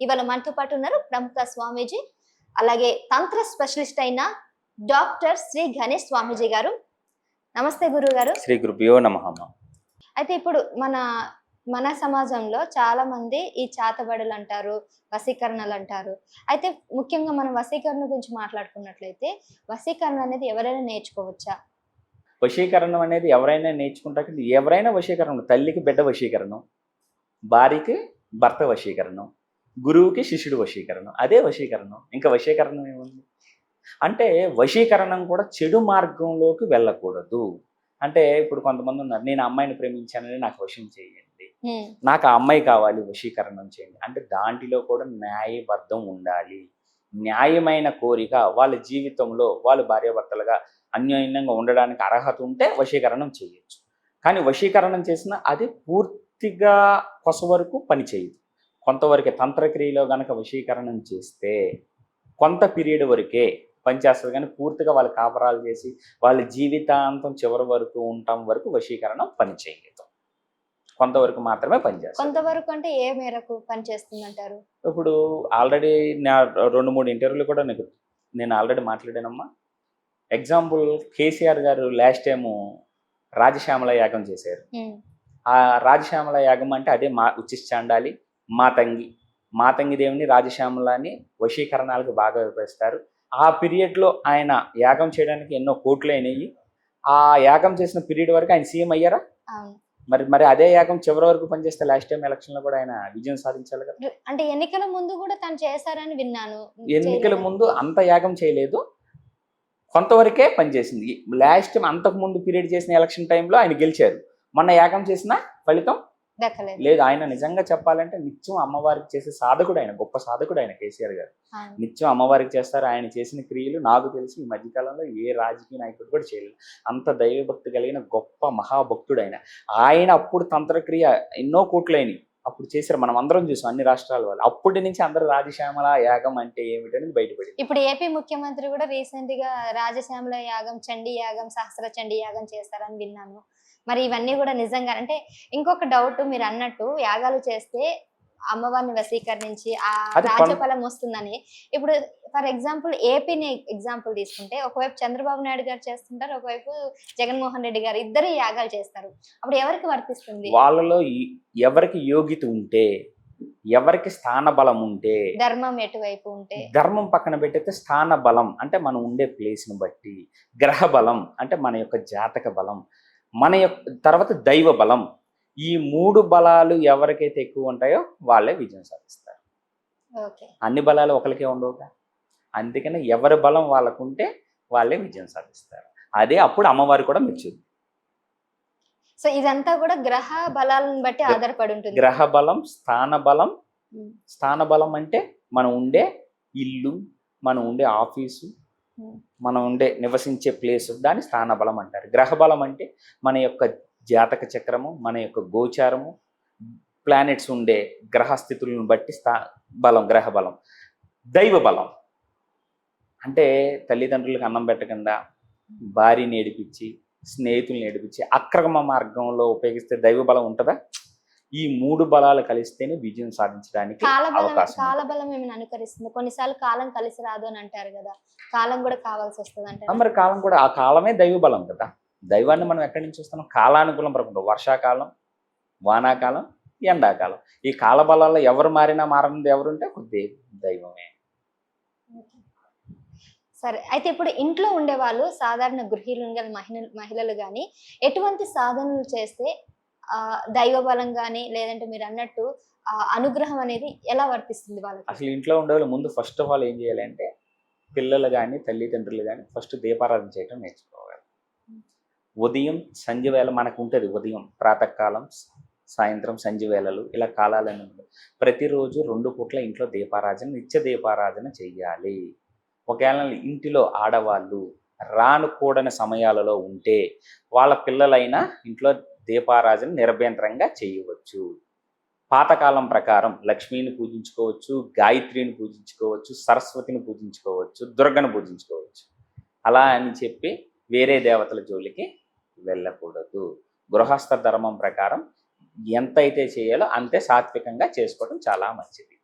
ఇవాళ మనతో పాటు ఉన్నారు ప్రముఖ స్వామీజీ, అలాగే తంత్ర స్పెషలిస్ట్ అయిన డాక్టర్ శ్రీ గణేష్ స్వామీజీ గారు. నమస్తే గురువు గారు. శ్రీ గురుభ్యో నమః. అయితే ఇప్పుడు మన సమాజంలో చాలా మంది ఈ చాతబడులు అంటారు, వశీకరణలు అంటారు. అయితే ముఖ్యంగా మనం వశీకరణ గురించి మాట్లాడుకున్నట్లయితే వశీకరణ అనేది ఎవరైనా నేర్చుకోవచ్చా? వశీకరణం అనేది ఎవరైనా నేర్చుకుంటాక ఎవరైనా వశీకరణం, తల్లికి బిడ్డ వశీకరణం, భార్యకి భర్త వశీకరణం, గురువుకి శిష్యుడు వశీకరణం, అదే వశీకరణం. ఇంకా వశీకరణం ఏముంది అంటే వశీకరణం కూడా చెడు మార్గంలోకి వెళ్ళకూడదు. అంటే ఇప్పుడు కొంతమంది ఉన్నారు, నేను అమ్మాయిని ప్రేమించానని నాకు వశం చేయండి, నాకు ఆ అమ్మాయి కావాలి వశీకరణం చేయండి అంటే దాంట్లో కూడా న్యాయబద్ధం ఉండాలి. న్యాయమైన కోరిక వాళ్ళ జీవితంలో వాళ్ళు భార్యాభర్తలుగా అన్యోన్యంగా ఉండడానికి అర్హత ఉంటే వశీకరణం చేయొచ్చు. కానీ వశీకరణం చేసిన అది పూర్తిగా కొస వరకు పని చేయదు. కొంతవరకే తంత్రక్రియలో గనక వశీకరణం చేస్తే కొంత పీరియడ్ వరకే పనిచేస్తుంది, కానీ పూర్తిగా వాళ్ళు కాపరాలు చేసి వాళ్ళ జీవితాంతం చివరి వరకు ఉండటం వరకు వశీకరణం పని చేయలేదు. కొంతవరకు మాత్రమే పనిచేస్తుంది. కొంతవరకు అంటే ఏ మేరకు పనిచేస్తుంది అంటారు? ఇప్పుడు ఆల్రెడీ నా 2-3 ఇంటర్వ్యూలు కూడా నేను ఆల్రెడీ మాట్లాడానమ్మా. ఎగ్జాంపుల్, కేసీఆర్ గారు లాస్ట్ టైము రాజశ్యామల యాగం చేశారు. ఆ రాజశ్యామల యాగం అంటే అదే ఉచ్చిష్టాండాలి మాతంగి దేవుని రాజశ్యామలని వశీకరణాలకు బాగా వివరిస్తారు. ఆ పీరియడ్లో ఆయన యాగం చేయడానికి ఎన్నో కోట్లు అయినాయి. ఆ యాగం చేసిన పీరియడ్ వరకు ఆయన సీఎం అయ్యారా? మరి అదే యాగం చివరి వరకు పనిచేస్తే లాస్ట్ టైం ఎలక్షన్ లో కూడా ఆయన విజయం సాధించాలి కదా. అంటే ఎన్నికల ముందు కూడా తను చేశారని విన్నాను. ఎన్నికల ముందు అంత యాగం చేయలేదు, కొంతవరకే పనిచేసింది. లాస్ట్ టైం అంతకు ముందు పీరియడ్ చేసిన ఎలక్షన్ టైంలో ఆయన గెలిచారు. మొన్న యాగం చేసిన ఫలితం లేదు. ఆయన నిజంగా చెప్పాలంటే నిత్యం అమ్మవారికి చేసే సాధకుడు ఆయన, గొప్ప సాధకుడు ఆయన కేసీఆర్ గారు. నిత్యం అమ్మవారికి చేస్తారు. ఆయన చేసిన క్రియలు నాకు తెలిసి ఈ మధ్యకాలంలో ఏ రాజకీయ నాయకుడు కూడా చేయలేదు. అంత దైవభక్తి కలిగిన గొప్ప మహాభక్తుడు ఆయన. ఆయన అప్పుడు తంత్రక్రియ ఎన్నో కోట్లైనవి అప్పుడు చేశారు, మనం అందరం చూసాం, అన్ని రాష్ట్రాల వాళ్ళు. అప్పటి నుంచి అందరూ రాజశ్యామల యాగం అంటే ఏమిటనేది బయటపడింది. ఇప్పుడు ఏపీ ముఖ్యమంత్రి కూడా రీసెంట్ గా రాజశ్యామల యాగం, చండీ యాగం, సహస్ర చండీ యాగం చేస్తారని విన్నాను. మరి ఇవన్నీ కూడా నిజంగా అంటే ఇంకొక డౌట్, మీరు అన్నట్టు యాగాలు చేస్తే అమ్మవారిని వశీకరించి ఆ రాజ్యఫలం వస్తుందని. ఇప్పుడు ఫర్ ఎగ్జాంపుల్ ఏపీని ఎగ్జాంపుల్ తీసుకుంటే ఒకవైపు చంద్రబాబు నాయుడు గారు చేస్తుంటారు, ఒకవైపు జగన్మోహన్ రెడ్డి గారు, ఇద్దరు యాగాలు చేస్తారు. అప్పుడు ఎవరికి వర్తిస్తుంది? వాళ్ళలో ఎవరికి యోగ్యత ఉంటే, ఎవరికి స్థాన బలం ఉంటే, ధర్మం ఎటువైపు ఉంటే, ధర్మం పక్కన పెట్టితే స్థాన బలం అంటే మనం ఉండే ప్లేస్ ని బట్టి, గ్రహ బలం అంటే మన యొక్క జాతక బలం, మన యొక్క తర్వాత దైవ బలం, ఈ 3 బలాలు ఎవరికైతే ఎక్కువ ఉంటాయో వాళ్ళే విజయం సాధిస్తారు. అన్ని బలాలు ఒకరికే ఉండవుగా, అందుకని ఎవరి బలం వాళ్ళకుంటే వాళ్ళే విజయం సాధిస్తారు. అదే అప్పుడు అమ్మవారి కూడా మెచ్చుద్ది. సో ఇదంతా కూడా గ్రహ బలాలను బట్టి ఆధారపడి ఉంటుంది. గ్రహ బలం, స్థాన బలం. స్థాన బలం అంటే మనం ఉండే ఇల్లు, మనం ఉండే ఆఫీసు, మనం ఉండే నివసించే ప్లేసు, దాన్ని స్థాన బలం అంటారు. గ్రహ బలం అంటే మన యొక్క జాతక చక్రము, మన యొక్క గోచారము, ప్లానెట్స్ ఉండే గ్రహస్థితులను బట్టి బలం, గ్రహ బలం. దైవ బలం అంటే తల్లిదండ్రులకు అన్నం పెట్టకుండా, భార్యని ఏడిపించి, స్నేహితులను ఏడిపించి అక్రమ మార్గంలో ఉపయోగిస్తే దైవ బలం ఉంటుందా? ఈ 3 బలాలు కలిస్తేనే విజయం సాధించడానికి అవకాశం. కాలబలం ఏమైనా అనుకరిస్తుంది? కొన్నిసార్లు కాలం కలిసి రాదు అని అంటారు కదా, కాలం కూడా కావాల్సి వస్తుంది అంటే. మరి కాలం కూడా, ఆ కాలమే దైవ బలం కదా. దైవాన్ని మనం ఎక్కడి నుంచి చూస్తున్నాం? కాలానుకూలం ప్రపంచం, వర్షాకాలం, వానాకాలం, ఎండాకాలం. ఈ కాల బలాల్లో ఎవరు మారినా మారినది ఎవరుంటే కొద్ది దైవమే. సరే, అయితే ఇప్పుడు ఇంట్లో ఉండేవాళ్ళు, సాధారణ గృహిణులు మహిళలు కానీ ఎటువంటి సాధనలు చేస్తే దైవ బలం కానీ లేదంటే మీరు అన్నట్టు అనుగ్రహం అనేది ఎలా వర్తిస్తుంది వాళ్ళకి? అసలు ఇంట్లో ఉండేవాళ్ళు ముందు ఫస్ట్ ఆఫ్ ఆల్ ఏం చేయాలి అంటే, పిల్లలు కానీ తల్లిదండ్రులు కానీ ఫస్ట్ దీపారాధన చేయడం నేర్చుకోవాలి. ఉదయం సంధ్య వేళ మనకు ఉంటుంది, ఉదయం ప్రాతకాలం, సాయంత్రం సంధ్య వేళలు, ఇలా కాలాలని ప్రతిరోజు 2 పూట్ల ఇంట్లో దీపారాధన, నిత్య దీపారాధన చెయ్యాలి. ఒకవేళ ఇంటిలో ఆడవాళ్ళు రానుకూడని సమయాలలో ఉంటే వాళ్ళ పిల్లలైనా ఇంట్లో దీపారాధన నిరభ్యంతరంగా చేయవచ్చు. పాతకాలం ప్రకారం లక్ష్మీని పూజించుకోవచ్చు, గాయత్రిని పూజించుకోవచ్చు, సరస్వతిని పూజించుకోవచ్చు, దుర్గను పూజించుకోవచ్చు. అలా అని చెప్పి వేరే దేవతల జోలికి వెళ్ళకూడదు. గృహస్థ ధర్మం ప్రకారం ఎంతైతే చేయాలో అంతే సాత్వికంగా చేసుకోవడం చాలా మంచిది.